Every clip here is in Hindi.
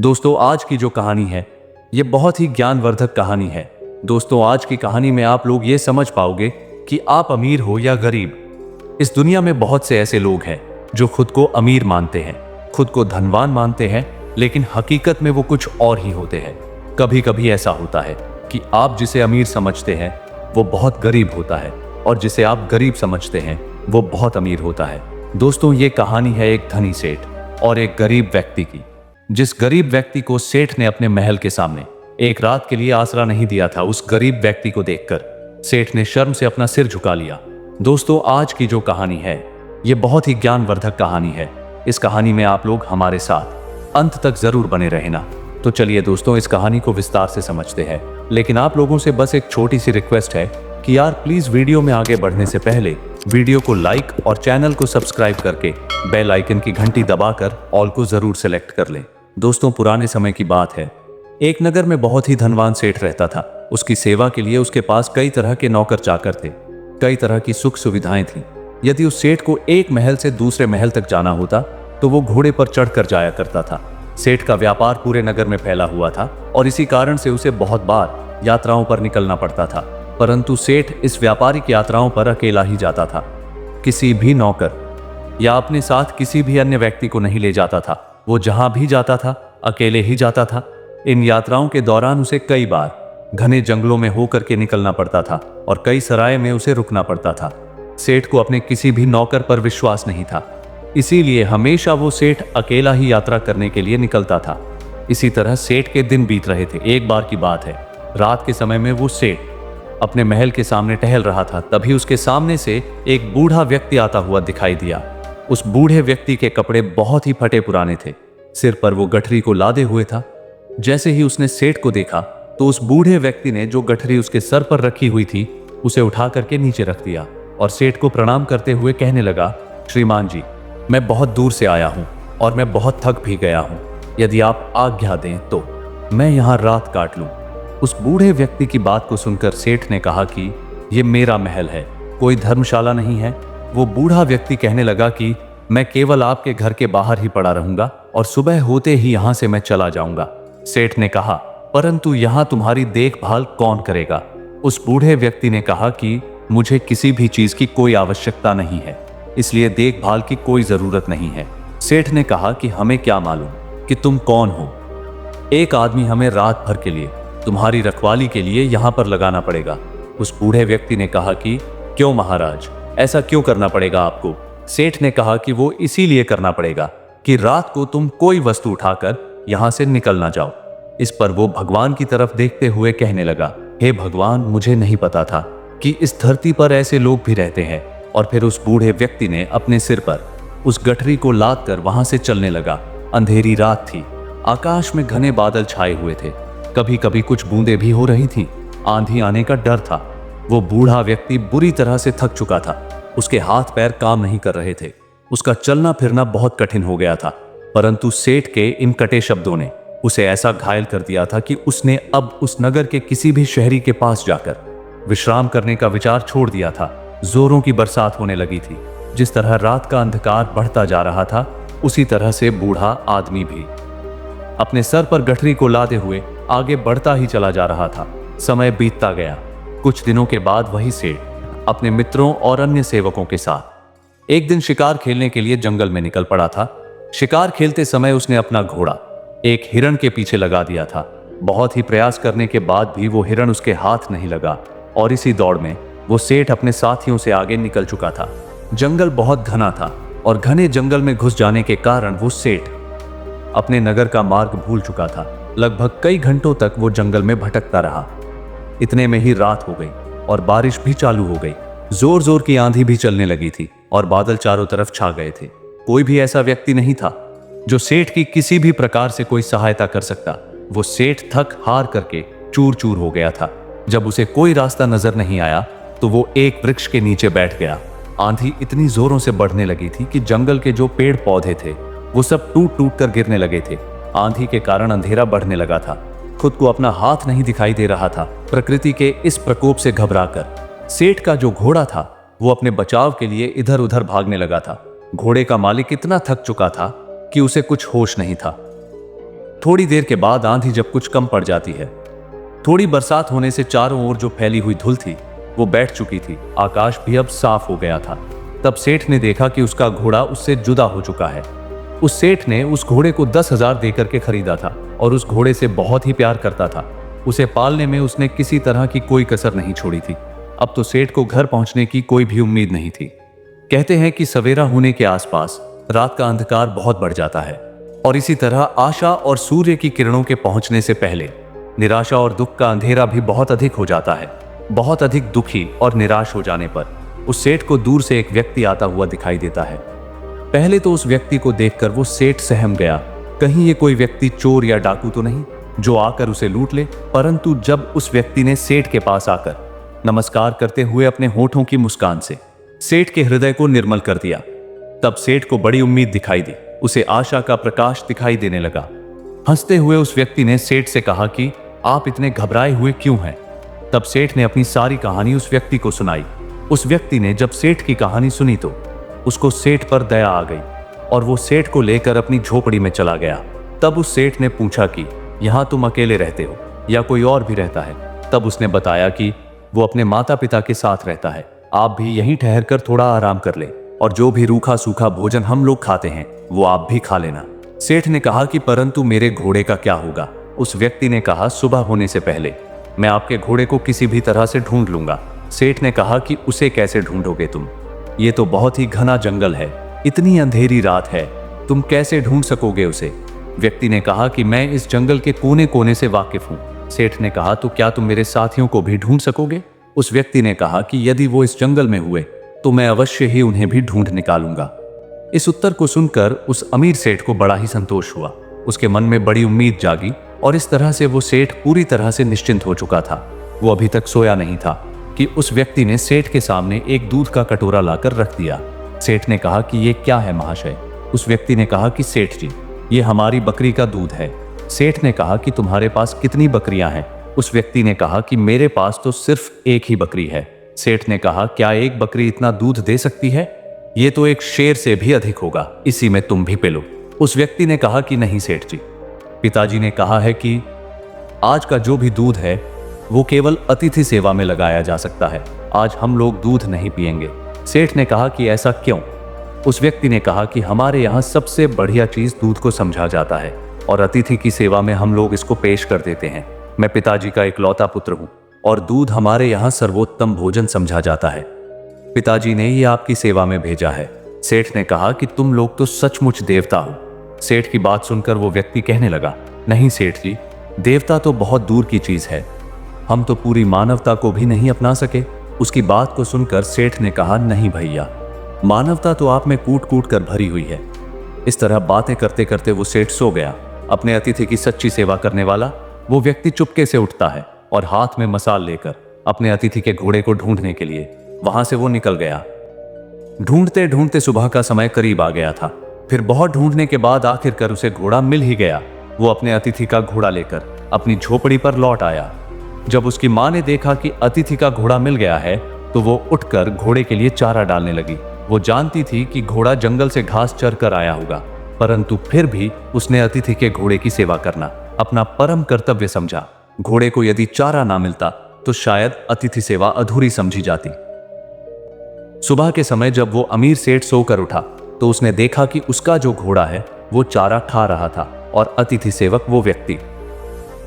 दोस्तों आज की जो कहानी है ये बहुत ही ज्ञानवर्धक कहानी है। दोस्तों आज की कहानी में आप लोग ये समझ पाओगे कि आप अमीर हो या गरीब। इस दुनिया में बहुत से ऐसे लोग हैं जो खुद को अमीर मानते हैं, खुद को धनवान मानते हैं, लेकिन हकीकत में वो कुछ और ही होते हैं। कभी कभी ऐसा होता है कि आप जिसे अमीर समझते हैं वो बहुत गरीब होता है और जिसे आप गरीब समझते हैं वो बहुत अमीर होता है। दोस्तों ये कहानी है एक धनी सेठ और एक गरीब व्यक्ति की। जिस गरीब व्यक्ति को सेठ ने अपने महल के सामने एक रात के लिए आसरा नहीं दिया था, उस गरीब व्यक्ति को देखकर सेठ ने शर्म से अपना सिर झुका लिया। दोस्तों आज की जो कहानी है ये बहुत ही ज्ञानवर्धक कहानी है। इस कहानी में आप लोग हमारे साथ अंत तक जरूर बने रहना। तो चलिए दोस्तों इस कहानी को विस्तार से समझते हैं, लेकिन आप लोगों से बस एक छोटी सी रिक्वेस्ट है कि यार प्लीज वीडियो में आगे बढ़ने से पहले वीडियो को लाइक और चैनल को सब्सक्राइब करके बेल आइकन की घंटी दबाकर ऑल को जरूर सेलेक्ट कर लें। दोस्तों पुराने समय की बात है, एक नगर में बहुत ही धनवान सेठ रहता था। उसकी सेवा के लिए उसके पास कई तरह के नौकर चाकर थे, कई तरह की सुख सुविधाएं थीं। यदि उस सेठ को एक महल से दूसरे महल तक जाना होता तो वो घोड़े पर चढ़कर जाया करता था। सेठ का व्यापार पूरे नगर में फैला हुआ था और इसी कारण से उसे बहुत बार यात्राओं पर निकलना पड़ता था। परंतु सेठ इस व्यापारिक यात्राओं पर अकेला ही जाता था, किसी भी नौकर या अपने साथ किसी भी अन्य व्यक्ति को नहीं ले जाता था। वो जहां भी जाता था अकेले ही जाता था। इन यात्राओं के दौरान उसे कई बार घने जंगलों में होकर के निकलना पड़ता था और कई सराय में उसे रुकना पड़ता था। सेठ को अपने किसी भी नौकर पर विश्वास नहीं था, इसीलिए हमेशा वो सेठ अकेला ही यात्रा करने के लिए निकलता था। इसी तरह सेठ के दिन बीत रहे थे। एक बार की बात है, रात के समय में वो सेठ अपने महल के सामने टहल रहा था। तभी उसके सामने से एक बूढ़ा व्यक्ति आता हुआ दिखाई दिया। उस बूढ़े व्यक्ति के कपड़े बहुत ही फटे पुराने थे, सिर पर वो गठरी को लादे हुए था। जैसे ही उसने सेठ को देखा तो उस बूढ़े व्यक्ति ने जो गठरी उसके सर पर रखी हुई थी उसे उठा करके नीचे रख दिया और सेठ को प्रणाम करते हुए कहने लगा, श्रीमान जी, मैं बहुत दूर से आया हूं और मैं बहुत थक भी गया हूं। यदि आप आज्ञा दें तो मैं यहां रात काट लूं। उस बूढ़े व्यक्ति की बात को सुनकर सेठ ने कहा कि यह मेरा महल है, कोई धर्मशाला नहीं है। वो बूढ़ा व्यक्ति कहने लगा कि मैं केवल आपके घर के बाहर ही पड़ा रहूंगा और सुबह होते ही यहां से मैं चला जाऊंगा। सेठ ने कहा, परंतु यहां तुम्हारी देखभाल कौन करेगा? उस बूढ़े व्यक्ति ने कहा कि मुझे किसी भी चीज की कोई आवश्यकता नहीं है, इसलिए देखभाल की कोई जरूरत नहीं है। सेठ ने कहा कि हमें क्या मालूम कि तुम कौन हो। एक आदमी हमें रात भर के लिए तुम्हारी रखवाली के लिए यहां पर लगाना पड़ेगा। उस बूढ़े व्यक्ति ने कहा कि क्यों महाराज, ऐसा क्यों करना पड़ेगा आपको? सेठ ने कहा कि वो इसीलिए करना पड़ेगा कि रात को तुम कोई वस्तु उठाकर यहां से निकल ना जाओ। इस पर वो भगवान की तरफ देखते हुए कहने लगा, हे भगवान, मुझे नहीं पता था कि इस धरती पर ऐसे लोग भी रहते हैं। और फिर उस बूढ़े व्यक्ति ने अपने सिर पर उस गठरी को लाद कर वहां से चलने लगा। अंधेरी रात थी, आकाश में घने बादल छाए हुए थे, कभी कभी कुछ बूंदें भी हो रही थी। आंधी आने का डर था। वो बूढ़ा व्यक्ति बुरी तरह से थक चुका था, उसके हाथ पैर काम नहीं कर रहे थे, उसका चलना फिरना बहुत कठिन हो गया था। परंतु सेठ के इन कटे शब्दों ने उसे ऐसा घायल कर दिया था कि उसने अब उस नगर के किसी भी शहरी के पास जाकर विश्राम करने का विचार छोड़ दिया था। जोरों की बरसात होने लगी थी। जिस तरह रात का अंधकार बढ़ता जा रहा था उसी तरह से बूढ़ा आदमी भी अपने सर पर गठरी को लादे हुए आगे बढ़ता ही चला जा रहा था। समय बीतता गया। कुछ दिनों के बाद वही सेठ अपने मित्रों और अन्य सेवकों के साथ एक दिन शिकार खेलने के लिए जंगल में निकल पड़ा था। शिकार खेलते समय उसने अपना घोड़ा एक हिरण के पीछे लगा दिया था। बहुत ही प्रयास करने के बाद भी वो हिरण उसके हाथ नहीं लगा और इसी दौड़ में वो सेठ अपने साथियों से आगे निकल चुका था। जंगल बहुत घना था और घने जंगल में घुस जाने के कारण वो सेठ अपने नगर का मार्ग भूल चुका था। लगभग कई घंटों तक वो जंगल में भटकता रहा। इतने में ही रात हो गई और बारिश भी चालू हो गई। जोर जोर की आंधी भी चलने लगी थी और बादल चारों तरफ छा गए थे। कोई भी ऐसा व्यक्ति नहीं था जो सेठ की किसी भी प्रकार से कोई सहायता कर सकता। वो सेठ थक हार करके चूर चूर हो गया था। जब उसे कोई रास्ता नजर नहीं आया तो वो एक वृक्ष के नीचे बैठ गया। आंधी इतनी जोरों से बढ़ने लगी थी कि जंगल के जो पेड़ पौधे थे वो सब टूट टूट कर गिरने लगे थे। आंधी के कारण अंधेरा बढ़ने लगा था। खुद को अपना हाथ नहीं दिखाई दे रहा था। प्रकृति के इस प्रकोप से घबराकर सेठ का जो घोड़ा था वो अपने बचाव के लिए इधर उधर भागने लगा था। घोड़े का मालिक इतना थक चुका था कि उसे कुछ होश नहीं था। थोड़ी देर के बाद आंधी जब कुछ कम पड़ जाती है, थोड़ी बरसात होने से चारों ओर जो फैली हुई धूल थी वो बैठ चुकी थी। आकाश भी अब साफ हो गया था। तब सेठ ने देखा कि उसका घोड़ा उससे जुदा हो चुका है। उस सेठ ने उस घोड़े को 10,000 देकर के खरीदा था और उस घोड़े से बहुत ही प्यार करता था। उसे पालने में उसने किसी तरह की कोई कसर नहीं छोड़ी थी। अब तो सेठ को घर पहुंचने की कोई भी उम्मीद नहीं थी। कहते हैं कि सवेरा होने के आसपास रात का अंधकार बहुत बढ़ जाता है और इसी तरह आशा और सूर्य की किरणों के पहुंचने से पहले निराशा और दुख का अंधेरा भी बहुत अधिक हो जाता है। बहुत अधिक दुखी और निराश हो जाने पर उस सेठ को दूर से एक व्यक्ति आता हुआ दिखाई देता है। पहले तो उस व्यक्ति को देखकर वो सेठ सहम गया, कहीं ये कोई व्यक्ति चोर या डाकू तो नहीं जो आकर उसे लूट ले। परंतु जब उस व्यक्ति ने सेठ के पास आकर नमस्कार करते हुए अपने होठों की मुस्कान से सेठ के हृदय को निर्मल कर दिया, तब सेठ को बड़ी उम्मीद दिखाई दी। उसे आशा का प्रकाश दिखाई देने लगा। हंसते हुए उस व्यक्ति ने सेठ से कहा कि आप इतने घबराए हुए क्यों हैं। तब सेठ ने अपनी सारी कहानी उस व्यक्ति को सुनाई। उस व्यक्ति ने जब सेठ की कहानी सुनी तो उसको सेठ पर दया आ गई और वो सेठ को लेकर अपनी झोपड़ी में चला गया। तब उस सेठ ने पूछा कि यहाँ तुम अकेले रहते हो या कोई और भी रहता है। तब उसने बताया कि वो अपने माता पिता के साथ रहता है। आप भी यहीं ठहर कर थोड़ा आराम कर ले और जो भी रूखा सूखा भोजन हम लोग खाते हैं वो आप भी खा लेना। सेठ ने कहा कि परंतु मेरे घोड़े का क्या होगा। उस व्यक्ति ने कहा सुबह होने से पहले मैं आपके घोड़े को किसी भी तरह से ढूंढ लूंगा। सेठ ने कहा कि उसे कैसे ढूंढोगे तुम, ये तो बहुत ही घना जंगल है, इतनी अंधेरी रात है, तुम कैसे ढूंढ सकोगे उसे। व्यक्ति ने कहा कि मैं इस जंगल के कोने कोने से वाकिफ हूँ। सेठ ने कहा तो क्या तुम मेरे साथियों को भी ढूंढ सकोगे। उस व्यक्ति ने कहा कि यदि वो इस जंगल में हुए तो मैं अवश्य ही उन्हें भी ढूंढ निकालूंगा। इस उत्तर को सुनकर उस अमीर सेठ को बड़ा ही संतोष हुआ। उसके मन में बड़ी उम्मीद जागी और इस तरह से वो सेठ पूरी तरह से निश्चिंत हो चुका था। वो अभी तक सोया नहीं था कि उस व्यक्ति ने सेठ के सामने एक दूध का कटोरा लाकर रख दिया। सेठ ने कहा कि ये क्या है महाशय। उस व्यक्ति ने कहा कि सेठ जी, ये हमारी बकरी का दूध है। सेठ ने कहा कि तुम्हारे पास कितनी बकरियां हैं। उस व्यक्ति ने कहा कि मेरे पास तो सिर्फ एक ही बकरी है। सेठ ने कहा क्या एक बकरी इतना दूध दे सकती है, ये तो एक शेर से भी अधिक होगा, इसी में तुम भी पी लो। उस व्यक्ति ने कहा कि नहीं सेठ जी, पिताजी ने कहा है कि आज का जो भी दूध है वो केवल अतिथि सेवा में लगाया जा सकता है, आज हम लोग दूध नहीं पिएंगे। सेठ ने कहा कि ऐसा क्यों। उस व्यक्ति ने कहा कि हमारे यहाँ सबसे बढ़िया चीज दूध को समझा जाता है और अतिथि की सेवा में हम लोग इसको पेश कर देते हैं। मैं पिताजी का इकलौता पुत्र हूँ और दूध हमारे यहाँ सर्वोत्तम भोजन समझा जाता है। पिताजी ने ये आपकी सेवा में भेजा है। सेठ ने कहा कि तुम लोग तो सचमुच देवता हो। सेठ की बात सुनकर वो व्यक्ति कहने लगा, नहीं सेठ जी, देवता तो बहुत दूर की चीज है, हम तो पूरी मानवता को भी नहीं अपना सके। उसकी बात को सुनकर सेठ ने कहा, नहीं भैया, मानवता तो आप में कूट कूट कर भरी हुई है। इस तरह बातें करते करते वो सेठ सो गया। अपने अतिथि की सच्ची सेवा करने वाला वो व्यक्ति चुपके से उठता है और हाथ में मसाल लेकर अपने अतिथि के घोड़े को ढूंढने के लिए वहां से वो निकल गया। ढूंढते ढूंढते सुबह का समय करीब आ गया था। फिर बहुत ढूंढने के बाद आखिरकार उसे घोड़ा मिल ही गया। वो अपने अतिथि का घोड़ा लेकर अपनी झोपड़ी पर लौट आया। जब उसकी मां ने देखा कि अतिथि का घोड़ा मिल गया है तो वो उठकर घोड़े के लिए चारा डालने लगी। वो जानती थी कि घोड़ा जंगल से घास चर कर आया होगा, परंतु फिर भी उसने अतिथि के घोड़े की सेवा करना अपना परम कर्तव्य समझा। घोड़े को यदि चारा ना मिलता तो शायद अतिथि सेवा अधूरी समझी जाती। सुबह के समय जब वो अमीर सेठ सोकर उठा तो उसने देखा कि उसका जो घोड़ा है वो चारा खा रहा था और अतिथि सेवक वो व्यक्ति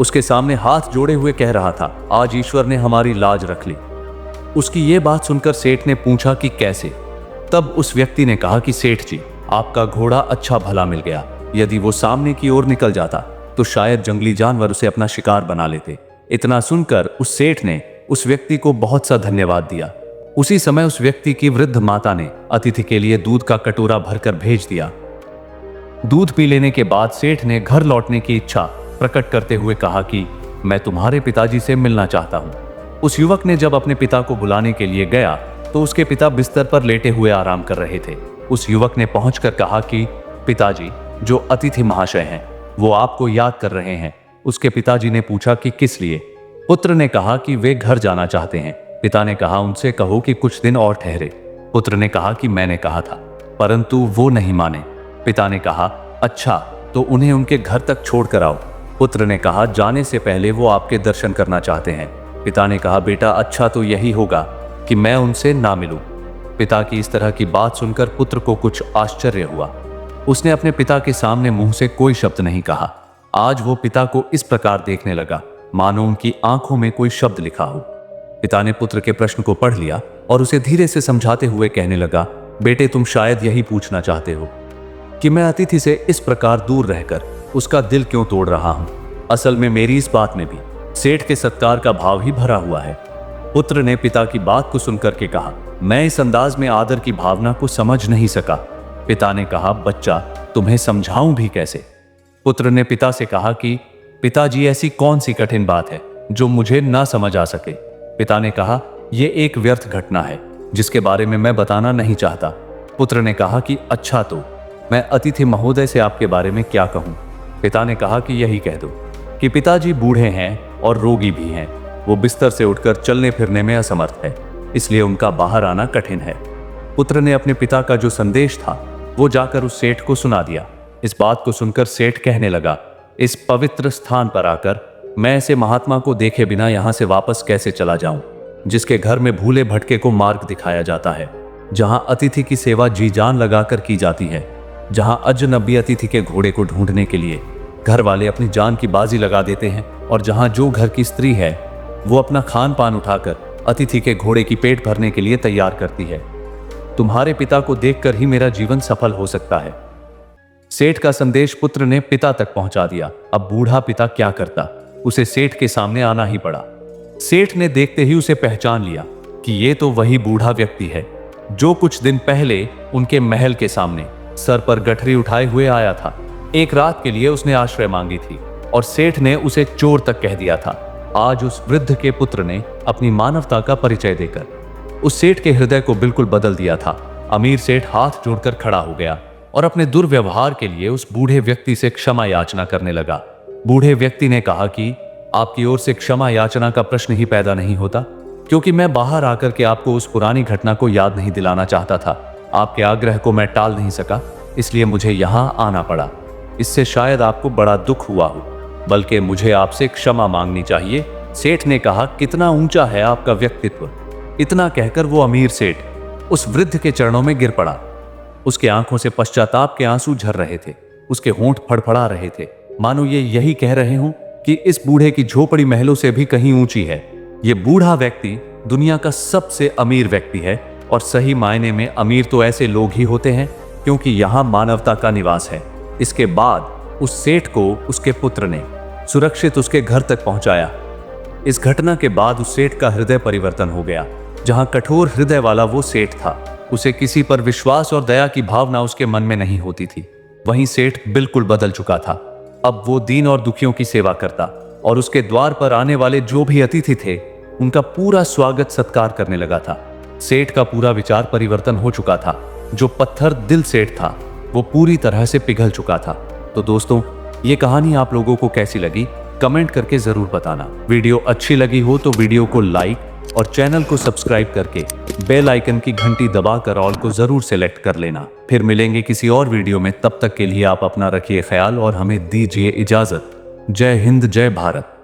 उसके सामने हाथ जोड़े हुए कह रहा था, आज ईश्वर ने हमारी लाज रख ली। उसकी ये बात सुनकर सेठ ने पूछा कि कैसे। तब उस व्यक्ति ने कहा कि सेठ जी, आपका घोड़ा अच्छा भला मिल गया। यदि वो सामने की ओर निकल जाता तो शायद जंगली जानवर उसे अपना शिकार बना लेते। इतना सुनकर उस सेठ ने उस व्यक्ति को बहुत सा धन्यवाद दिया। उसी समय उस व्यक्ति की वृद्ध माता ने अतिथि के लिए दूध का कटोरा भरकर भेज दिया। दूध पी लेने के बाद सेठ ने घर लौटने की इच्छा प्रकट करते हुए कहा कि मैं तुम्हारे पिताजी से मिलना चाहता हूँ। उस युवक ने जब अपने पिता को बुलाने के लिए गया तो उसके पिता बिस्तर पर लेटे हुए आराम कर रहे थे। उस युवक ने पहुंचकर कहा कि पिताजी, जो अतिथि महाशय हैं वो आपको याद कर रहे हैं। उसके पिताजी ने पूछा कि किस लिए। पुत्र ने कहा कि वे घर जाना चाहते हैं। पिता ने कहा उनसे कहो कि कुछ दिन और ठहरे। पुत्र ने कहा कि मैंने कहा था, परंतु वो नहीं माने। पिता ने कहा अच्छा तो उन्हें उनके घर तक छोड़ कर आओ। पुत्र ने कहा, जाने से पहले वो आपके दर्शन करना चाहते हैं। पिता ने कहा, बेटा अच्छा तो यही होगा कि मैं उनसे ना मिलूं। पिता की इस तरह की बात सुनकर पुत्र को कुछ आश्चर्य हुआ। उसने अपने पिता के सामने मुंह से कोई शब्द नहीं कहा। आज वो पिता को इस प्रकार देखने लगा मानो उनकी आंखों में कोई शब्द लिखा हो। पिता ने पुत्र के प्रश्न को पढ़ लिया और उसे धीरे से समझाते हुए कहने लगा, बेटे तुम शायद यही पूछना चाहते हो कि मैं अतिथि से इस प्रकार दूर रहकर उसका दिल क्यों तोड़ रहा हूं। असल में मेरी इस बात में भी सेठ के सत्कार का भाव ही भरा हुआ है। पुत्र ने पिता की बात को सुनकर के कहा, मैं इस अंदाज में आदर की भावना को समझ नहीं सका। पिता ने कहा, बच्चा तुम्हें समझाऊं भी कैसे। पुत्र ने पिता से कहा कि पिताजी ऐसी कौन सी कठिन बात है जो मुझे ना समझ आ सके। पिता ने कहा, यह एक व्यर्थ घटना है जिसके बारे में मैं बताना नहीं चाहता। पुत्र ने कहा कि अच्छा तो मैं अतिथि महोदय से आपके बारे में क्या कहूं। पिता ने कहा कि यही कह दो कि पिताजी बूढ़े हैं और रोगी भी हैं। वो बिस्तर से उठकर चलने फिरने में असमर्थ है, इसलिए उनका बाहर आना कठिन है। पुत्र ने अपने पिता का जो संदेश था वो जाकर उस सेठ को सुना दिया। इस बात को सुनकर सेठ कहने लगा, इस पवित्र स्थान पर आकर मैं ऐसे महात्मा को देखे बिना यहां से वापस कैसे चला जाऊं, जिसके घर में भूले भटके को मार्ग दिखाया जाता है, जहां अतिथि की सेवा जी जान लगाकर की जाती है, जहां अजनबी अतिथि के घोड़े को ढूंढने के लिए घर वाले अपनी जान की बाजी लगा देते हैं, और जहां जो घर की स्त्री है वो अपना खान पान उठाकर अतिथि के घोड़े की पेट भरने के लिए तैयार करती है। तुम्हारे पिता को देखकर ही मेरा जीवन सफल हो सकता है। सेठ का संदेश पुत्र ने पिता तक पहुंचा दिया। अब बूढ़ा पिता क्या करता, उसे सेठ के सामने आना ही पड़ा। सेठ ने देखते ही उसे पहचान लिया कि ये तो वही बूढ़ा व्यक्ति है जो कुछ दिन पहले उनके महल के सामने सर पर गठरी उठाए हुए आया था। एक रात के लिए उसने आश्रय मांगी थी और सेठ ने उसे चोर तक कह दिया था। आज उस वृद्ध के पुत्र ने अपनी मानवता का परिचय देकर उस सेठ के हृदय को बिल्कुल बदल दिया था। अमीर सेठ हाथ जोड़कर खड़ा हो गया और अपने दुर्व्यवहार के लिए उस बूढ़े व्यक्ति से क्षमा याचना करने लगा। बूढ़े व्यक्ति ने कहा कि आपकी ओर से क्षमा याचना का प्रश्न ही पैदा नहीं होता, क्योंकि मैं बाहर आकर के आपको उस पुरानी घटना को याद नहीं दिलाना चाहता था। आपके आग्रह को मैं टाल नहीं सका, इसलिए मुझे यहां आना पड़ा। इससे शायद आपको बड़ा दुख हुआ हो, बल्कि मुझे आपसे क्षमा मांगनी चाहिए। सेठ ने कहा, कितना ऊंचा है आपका व्यक्तित्व। इतना कहकर वो अमीर सेठ उस वृद्ध के चरणों में गिर पड़ा। उसके आंखों से पश्चाताप के आंसू झर रहे थे, उसके होंठ फड़फड़ा रहे थे, मानो ये यही कह रहे हों कि इस बूढ़े की झोपड़ी महलों से भी कहीं ऊंची है। ये बूढ़ा व्यक्ति दुनिया का सबसे अमीर व्यक्ति है, और सही मायने में अमीर तो ऐसे लोग ही होते हैं क्योंकि यहां मानवता का निवास है। इसके बाद उस सेठ को उसके पुत्र ने सुरक्षित उसके घर तक पहुंचाया। इस घटना के बाद उस सेठ का हृदय परिवर्तन हो गया। जहां कठोर हृदय वाला वो सेठ था, उसे किसी पर विश्वास और दया की भावना उसके मन में नहीं होती थी, वहीं सेठ बिल्कुल बदल चुका था। अब वो दीन और दुखियों की सेवा करता और उसके द्वार पर आने वाले जो भी अतिथि थे उनका पूरा स्वागत सत्कार करने लगा था। सेठ का पूरा विचार परिवर्तन हो चुका था। जो पत्थर दिल सेठ था वो पूरी तरह से पिघल चुका था। तो दोस्तों, ये कहानी आप लोगों को कैसी लगी कमेंट करके जरूर बताना। वीडियो अच्छी लगी हो तो वीडियो को लाइक और चैनल को सब्सक्राइब करके बेल आइकन की घंटी दबाकर ऑल को जरूर सेलेक्ट कर लेना। फिर मिलेंगे किसी और वीडियो में, तब तक के लिए आप अपना रखिए ख्याल और हमें दीजिए इजाजत। जय हिंद, जय भारत।